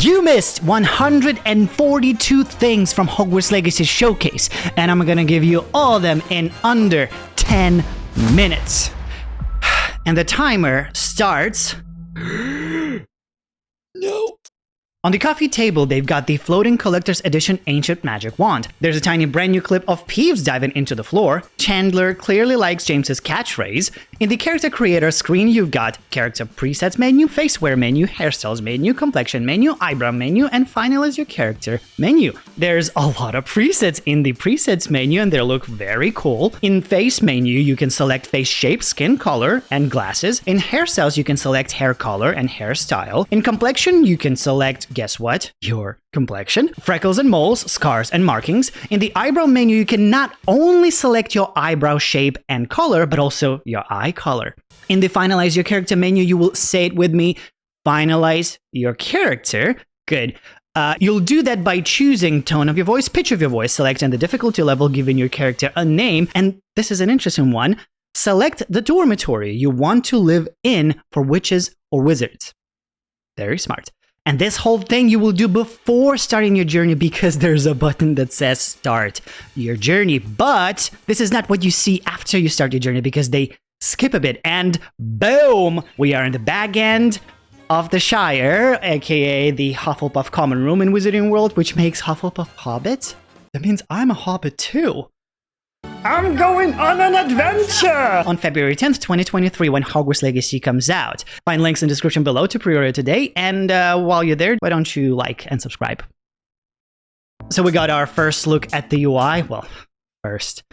You missed 142 things from Hogwarts Legacy Showcase, and I'm gonna give you all of them in under 10 minutes. And the timer starts... No. On the coffee table, they've got the floating collector's edition ancient magic wand. There's a tiny brand new clip of Peeves diving into the floor. Chandler clearly likes James's catchphrase. In the character creator screen, you've got character presets menu, facewear menu, hairstyles menu, complexion menu, eyebrow menu, and finalize your character menu. There's a lot of presets in the presets menu, and they look very cool. In face menu, you can select face shape, skin color, and glasses. In hairstyles, you can select hair color and hairstyle. In complexion, you can select, guess what? Your complexion. Freckles and moles, scars and markings. In the eyebrow menu, you can not only select your eyebrow shape and color, but also your eye color. In the finalize your character menu, you will say it with me, finalize your character. Good. You'll do that by choosing tone of your voice, pitch of your voice, selecting the difficulty level, giving your character a name, and this is an interesting one. Select the dormitory you want to live in for witches or wizards. Very smart. And this whole thing you will do before starting your journey because there's a button that says start your journey. But this is not what you see after you start your journey because they skip a bit. And boom, we are in the back end of the Shire, aka the Hufflepuff common room in Wizarding World, which makes Hufflepuff Hobbit. That means I'm a Hobbit too. I'm going on an adventure! On February 10th, 2023, when Hogwarts Legacy comes out. Find links in the description below to pre-order today, and while you're there, why don't you like and subscribe? So we got our first look at the UI. Well, first.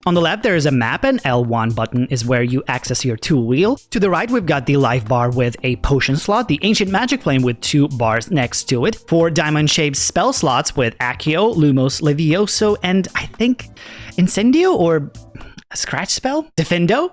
On the left, there is a map, and L1 button is where you access your tool wheel. To the right, we've got the life bar with a potion slot, the ancient magic flame with 2 bars next to it, 4 diamond-shaped spell slots with Accio, Lumos, Levioso, and I think Incendio or a scratch spell? Defendo?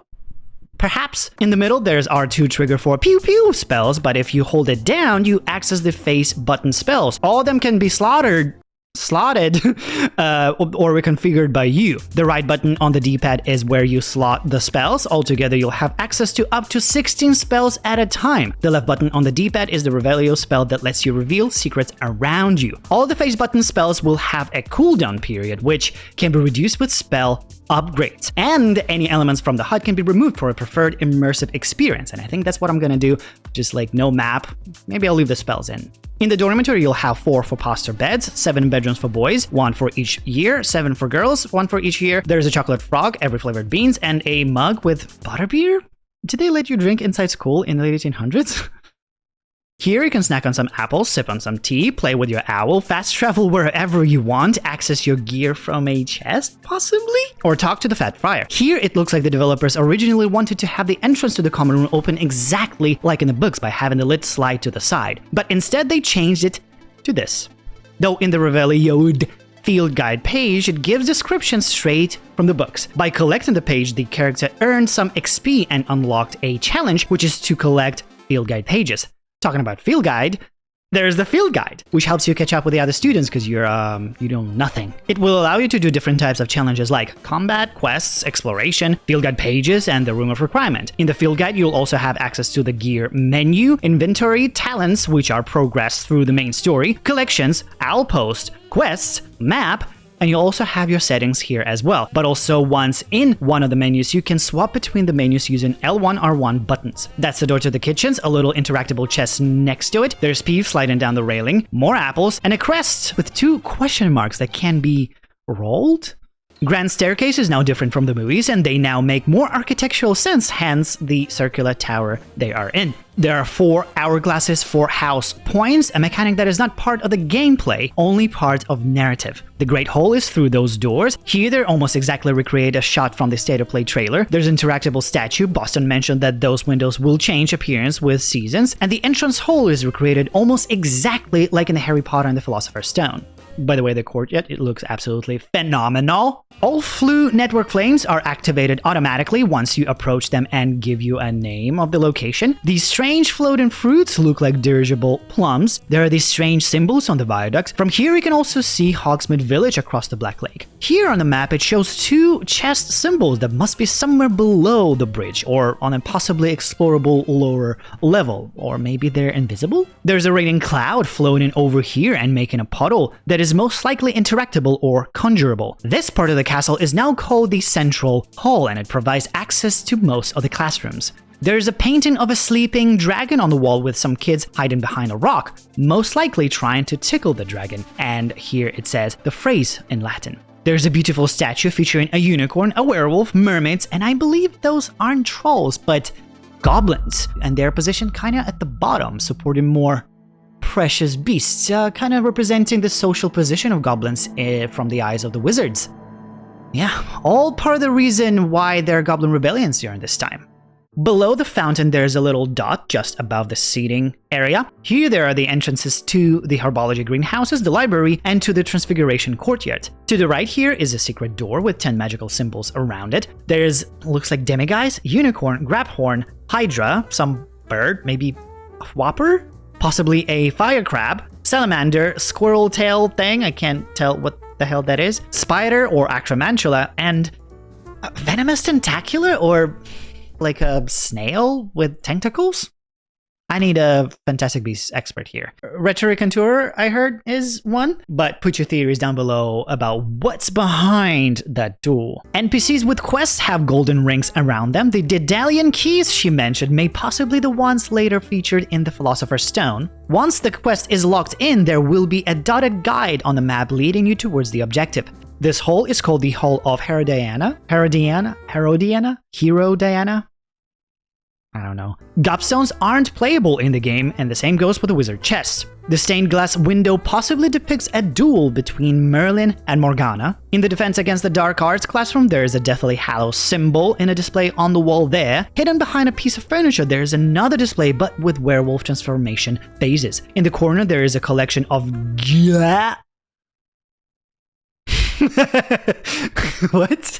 Perhaps. In the middle, there's R2 trigger for pew pew spells, but if you hold it down, you access the face button spells. All of them can be slotted or reconfigured by you. The right button on the D-pad is where you slot the spells. Altogether, you'll have access to up to 16 spells at a time. The left button on the D-pad is the Revelio spell that lets you reveal secrets around you. All the face button spells will have a cooldown period, which can be reduced with spell upgrades. And any elements from the HUD can be removed for a preferred immersive experience. And I think that's what I'm gonna do. Just like no map. Maybe I'll leave the spells in. In the dormitory, you'll have 4 4-poster beds, 7 bedrooms for boys, 1 for each year, 7 for girls, 1 for each year. There's a chocolate frog, every flavored beans, and a mug with butterbeer? Did they let you drink inside school in the late 1800s? Here you can snack on some apples, sip on some tea, play with your owl, fast travel wherever you want, access your gear from a chest, possibly? Or talk to the Fat Friar. Here it looks like the developers originally wanted to have the entrance to the common room open exactly like in the books by having the lid slide to the side. But instead they changed it to this. Though in the Revelioed field guide page, it gives descriptions straight from the books. By collecting the page, the character earned some XP and unlocked a challenge, which is to collect field guide pages. Talking about field guide, there's the field guide, which helps you catch up with the other students because you know nothing. It will allow you to do different types of challenges like combat, quests, exploration, field guide pages, and the room of requirement. In the field guide, you'll also have access to the gear menu, inventory, talents, which are progressed through the main story, collections, outpost, quests, map, and you'll also have your settings here as well. But also once in one of the menus, you can swap between the menus using L1, R1 buttons. That's the door to the kitchens, a little interactable chest next to it. There's Peeves sliding down the railing, more apples, and a crest with 2 question marks that can be rolled? Grand Staircase is now different from the movies, and they now make more architectural sense, hence the circular tower they are in. There are 4 hourglasses for house points, a mechanic that is not part of the gameplay, only part of narrative. The Great Hall is through those doors. Here they almost exactly recreate a shot from the State of Play trailer. There's an interactable statue. Boston mentioned that those windows will change appearance with seasons, and the entrance hall is recreated almost exactly like in the Harry Potter and the Philosopher's Stone. By the way, the courtyard, it looks absolutely phenomenal. All Floo network flames are activated automatically once you approach them and give you a name of the location. These strange floating fruits look like dirigible plums. There are these strange symbols on the viaducts. From here, you can also see Hogsmeade Village across the Black Lake. Here on the map, it shows 2 chest symbols that must be somewhere below the bridge or on a possibly explorable lower level, or maybe they're invisible? There's a raining cloud floating over here and making a puddle that is most likely interactable or conjurable. This part of the castle is now called the Central Hall, and it provides access to most of the classrooms. There's a painting of a sleeping dragon on the wall with some kids hiding behind a rock, most likely trying to tickle the dragon, and here it says the phrase in Latin. There's a beautiful statue featuring a unicorn, a werewolf, mermaids, and I believe those aren't trolls, but goblins, and they're positioned kinda at the bottom, supporting more precious beasts, kinda representing the social position of goblins from the eyes of the wizards. Yeah, all part of the reason why there are goblin rebellions during this time. Below the fountain, there's a little dot just above the seating area. Here there are the entrances to the herbology greenhouses, the library, and to the Transfiguration courtyard. To the right here is a secret door with 10 magical symbols around it. There's, looks like demiguise, unicorn, grabhorn, hydra, some bird, maybe a whopper? Possibly a fire crab, salamander, squirrel tail thing, I can't tell what the hell that is, spider or acromantula, and a venomous tentacular or like a snail with tentacles? I need a Fantastic Beasts expert here. Rhetoricantur, I heard, is one, but put your theories down below about what's behind that door. NPCs with quests have golden rings around them. The Daedalian keys she mentioned may possibly the ones later featured in the Philosopher's Stone. Once the quest is locked in, there will be a dotted guide on the map leading you towards the objective. This hall is called the Hall of Herodiana? I don't know. Gobstones aren't playable in the game, and the same goes for the wizard chest. The stained glass window possibly depicts a duel between Merlin and Morgana. In the Defense Against the Dark Arts classroom, there is a Deathly Hallows symbol in a display on the wall there. Hidden behind a piece of furniture, there is another display, but with werewolf transformation phases. In the corner, there is a collection of what?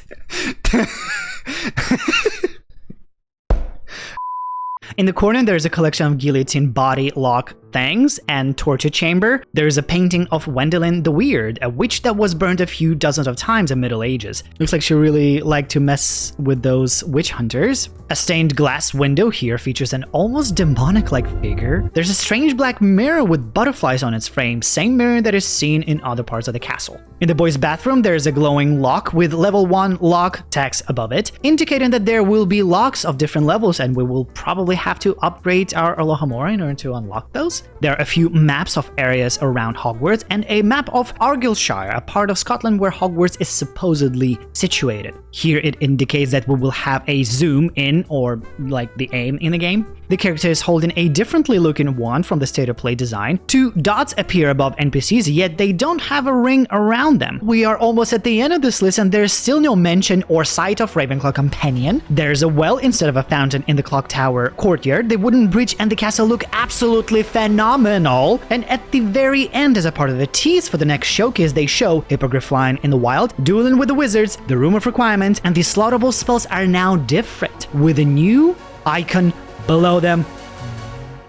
In the corner, there's a collection of guillotine body lock things and torture chamber. There's a painting of Wendelin the Weird, a witch that was burned a few dozens of times in Middle Ages. Looks like she really liked to mess with those witch hunters. A stained glass window here features an almost demonic-like figure. There's a strange black mirror with butterflies on its frame, same mirror that is seen in other parts of the castle. In the boys' bathroom, there's a glowing lock with level 1 lock text above it, indicating that there will be locks of different levels and we will probably have to upgrade our Alohomora in order to unlock those. There are a few maps of areas around Hogwarts and a map of Argyllshire, a part of Scotland where Hogwarts is supposedly situated. Here it indicates that we will have a zoom in, or like the aim in the game. The character is holding a differently looking wand from the state of play design. 2 dots appear above NPCs, yet they don't have a ring around them. We are almost at the end of this list and there's still no mention or sight of Ravenclaw Companion. There's a well instead of a fountain in the clock tower courtyard. The wooden bridge and the castle look absolutely phenomenal. And at the very end, as a part of the tease for the next showcase, they show Hippogriff flying in the wild, dueling with the wizards, the room of requirement, and the slaughtable spells are now different, with a new icon below them.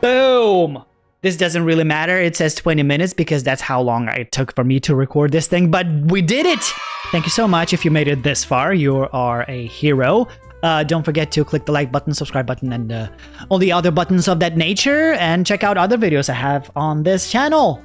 Boom! This doesn't really matter. It says 20 minutes because that's how long it took for me to record this thing, but we did it! Thank you so much if you made it this far. You are a hero. Don't forget to click the like button, subscribe button, and all the other buttons of that nature, and check out other videos I have on this channel.